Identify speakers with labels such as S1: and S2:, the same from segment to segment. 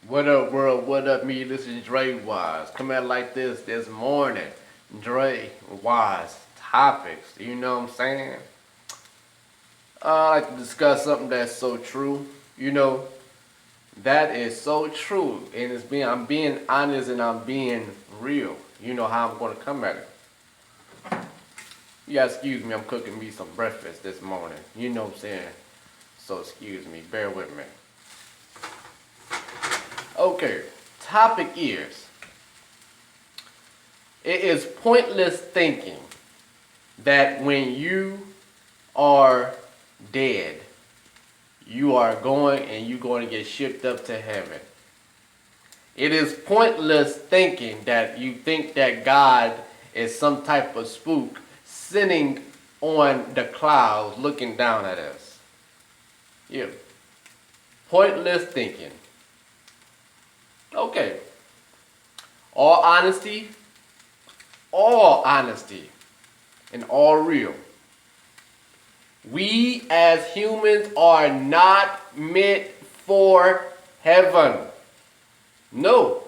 S1: What up, world? What up, me? This is Drewize. Come out like this morning. Drewize Topics. You know what I'm saying? I like to discuss something that's so true. That is so true. And I'm being honest and I'm being real. You know how I'm going to come at it. Yeah, excuse me, I'm cooking me some breakfast this morning. You know what I'm saying? So excuse me, bear with me. Okay, topic is, it is pointless thinking that when you are dead, you are going and you're going to get shipped up to heaven. It is pointless thinking that you think that God is some type of spook sitting on the clouds looking down at us. Yeah. Pointless thinking. Okay. All honesty, and all real. We as humans are not meant for heaven. No.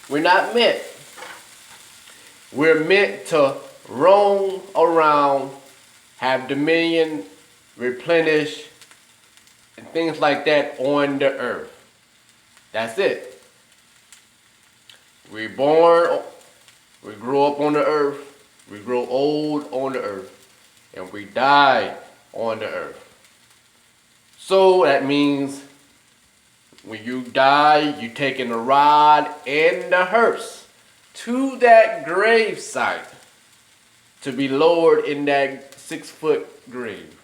S1: We're not meant. We're meant to roam around, have dominion, replenish, and things like that on the earth. That's it. We're born, we grow up on the earth, we grow old on the earth, and we die on the earth. So that means when you die, you're taking a rod and the hearse to that grave site to be lowered in that 6-foot grave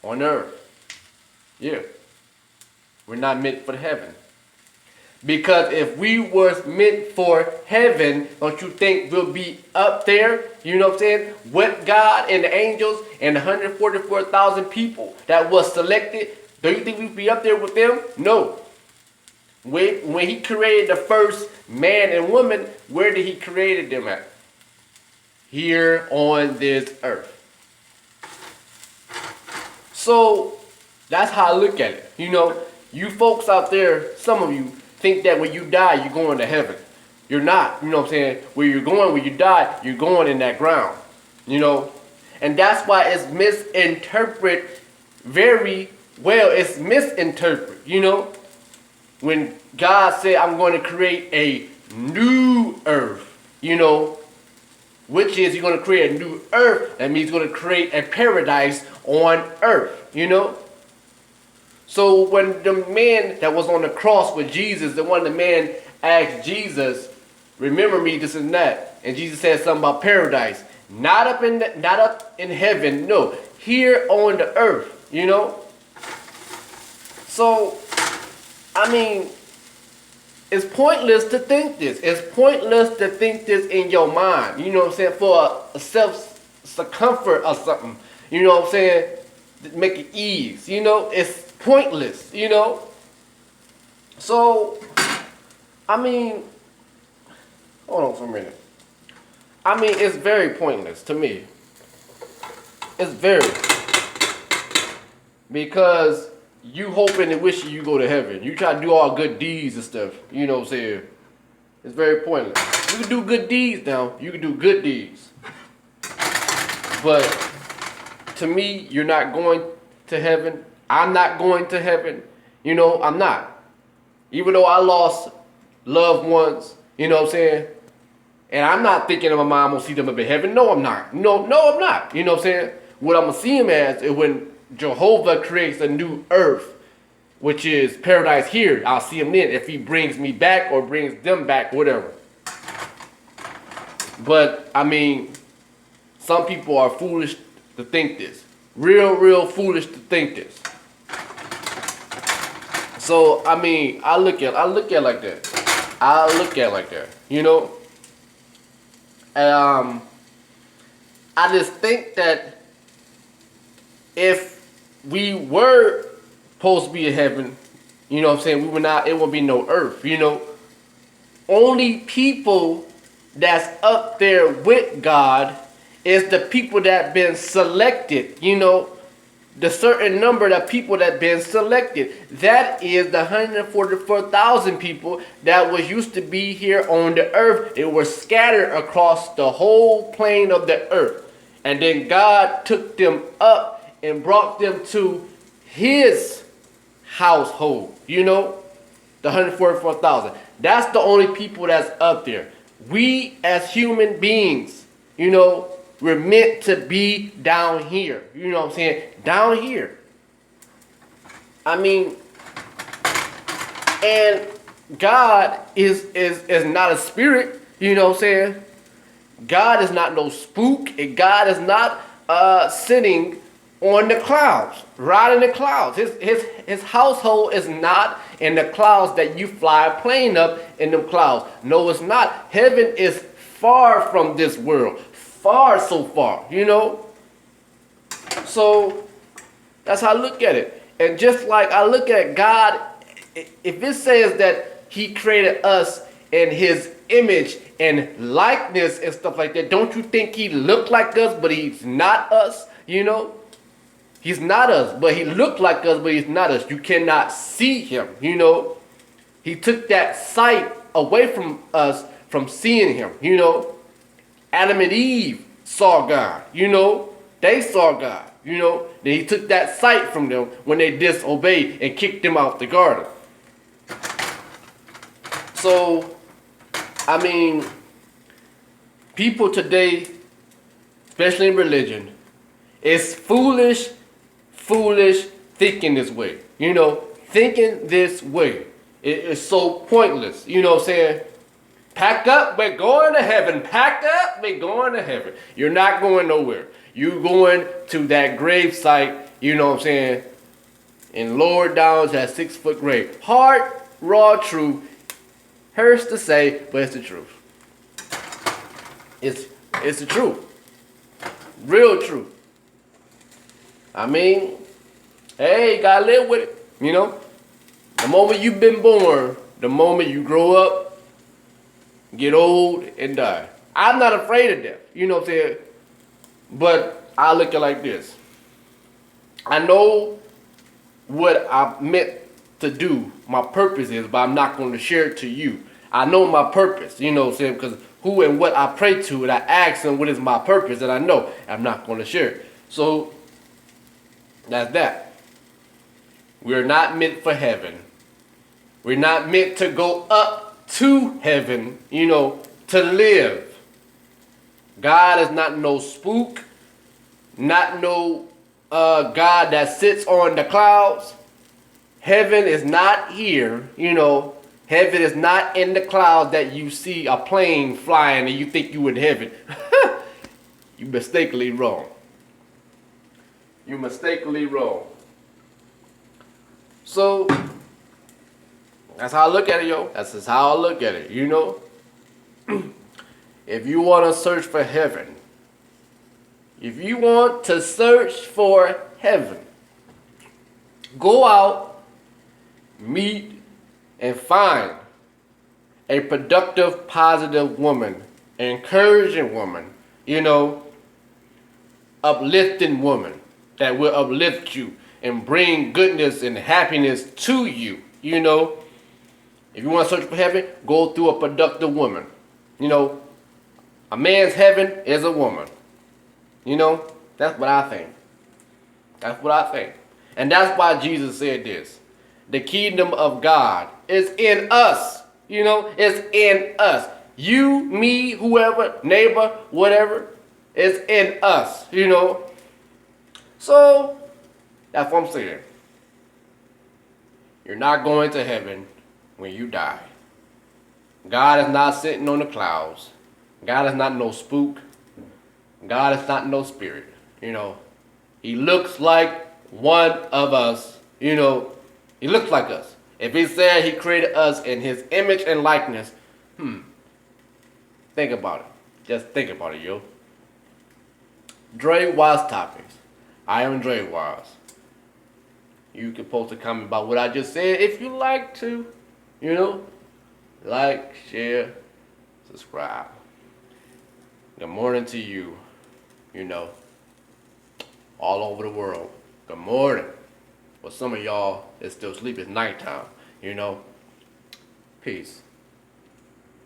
S1: on earth. Yeah. We're not meant for heaven. Because if we was meant for heaven, don't you think we'll be up there, you know what I'm saying, with God and the angels and the 144,000 people that was selected? Do you think we'd be up there with them? No. When he created the first man and woman, where did he create them at? Here on this earth. So that's how I look at it. You folks out there, some of you, think that when you die, you're going to heaven. You're not. You know what I'm saying? Where you're going, when you die, you're going in that ground. And that's why it's misinterpreted very well. It's misinterpreted, when God said, I'm going to create a new earth, which is you're going to create a new earth. That means you're going to create a paradise on earth, So when the man that was on the cross with Jesus, the man asked Jesus, remember me, this and that. And Jesus said something about paradise. Not up in heaven, no. Here on the earth, So, it's pointless to think this. It's pointless to think this in your mind. You know what I'm saying? For a self-comfort or something. You know what I'm saying? Make it ease. It's pointless, So, hold on for a minute. It's very pointless to me. It's very. Because you hoping and wishing you go to heaven. You try to do all good deeds and stuff. You know what I'm saying? It's very pointless. You can do good deeds now. You can do good deeds. But to me, you're not going to heaven. I'm not going to heaven. I'm not. Even though I lost loved ones, you know what I'm saying? And I'm not thinking of my mom will see them up in heaven. No, I'm not. No, I'm not. You know what I'm saying? What I'm going to see him as is when Jehovah creates a new earth, which is paradise here. I'll see him then if he brings me back or brings them back, whatever. But, some people are foolish to think this. Real foolish to think this. So, I look at it like that. I look at it like that, And, I just think that if we were supposed to be in heaven, you know what I'm saying, it would be no earth, Only people that's up there with God is the people that been selected, the certain number of people that been selected. That is the 144,000 people that was used to be here on the earth. It was scattered across the whole plane of the earth. And then God took them up and brought them to his household. You know, the 144,000. That's the only people that's up there. We as human beings, you know, we're meant to be down here. You know what I'm saying? Down here. I mean, and God is not a spirit. You know what I'm saying? God is not no spook. And God is not sitting on the clouds, riding the clouds. His household is not in the clouds that you fly a plane up in them clouds. No, it's not. Heaven is far from this world. Far, so far, you know. So that's how I look at it. And just like I look at God, if it says that he created us in his image and likeness and stuff like that, don't you think he looked like us, but he's not us, you know? He's not us, but he looked like us, but he's not us. You cannot see him, you know. He took that sight away from us from seeing him, you know. Adam and Eve saw God, you know. They saw God, you know. Then he took that sight from them when they disobeyed and kicked them out the garden. So, I mean, people today, especially in religion, it's foolish thinking this way. You know, thinking this way. It's so pointless. You know what I'm saying? Pack up, we're going to heaven. Pack up, we're going to heaven. You're not going nowhere. You're going to that grave site, you know what I'm saying, and lower down to that 6-foot grave. Hard, raw truth. Hurts to say, but it's the truth. It's the truth. Real truth. I mean, hey, you gotta live with it, you know. The moment you've been born, the moment you grow up, get old, and die. I'm not afraid of death, you know what I'm saying? But I look at it like this. I know what I'm meant to do, my purpose is, but I'm not going to share it to you. I know my purpose, you know what I'm saying? Because who and what I pray to, and I ask them what is my purpose, and I know I'm not going to share it. So, that's that. We're not meant for heaven. We're not meant to go up to heaven, you know, to live. God is not no spook, not no God that sits on the clouds. Heaven is not here, you know. Heaven is not in the clouds that you see a plane flying and you think you in heaven. You mistakenly wrong. You mistakenly wrong. So, that's how I look at it, yo. That's just how I look at it, you know. If you want to search for heaven, if you want to search for heaven, go out, meet, and find a productive, positive woman, encouraging woman, you know, uplifting woman that will uplift you and bring goodness and happiness to you, you know. If you want to search for heaven, go through a productive woman. You know, a man's heaven is a woman. You know, that's what I think. That's what I think. And that's why Jesus said this. The kingdom of God is in us. You know, it's in us. You, me, whoever, neighbor, whatever, it's in us. You know. So, that's what I'm saying. You're not going to heaven when you die. God is not sitting on the clouds. God is not no spook. God is not no spirit. You know, he looks like one of us. You know, he looks like us. If he said he created us in his image and likeness, think about it. Just think about it, yo. Drewize Topics. I am Drewize. You can post a comment about what I just said if you like to. You know, like, share, subscribe. Good morning to you, you know, all over the world. good morning. For some of y'all, it's still sleep. It's nighttime, you know. Peace.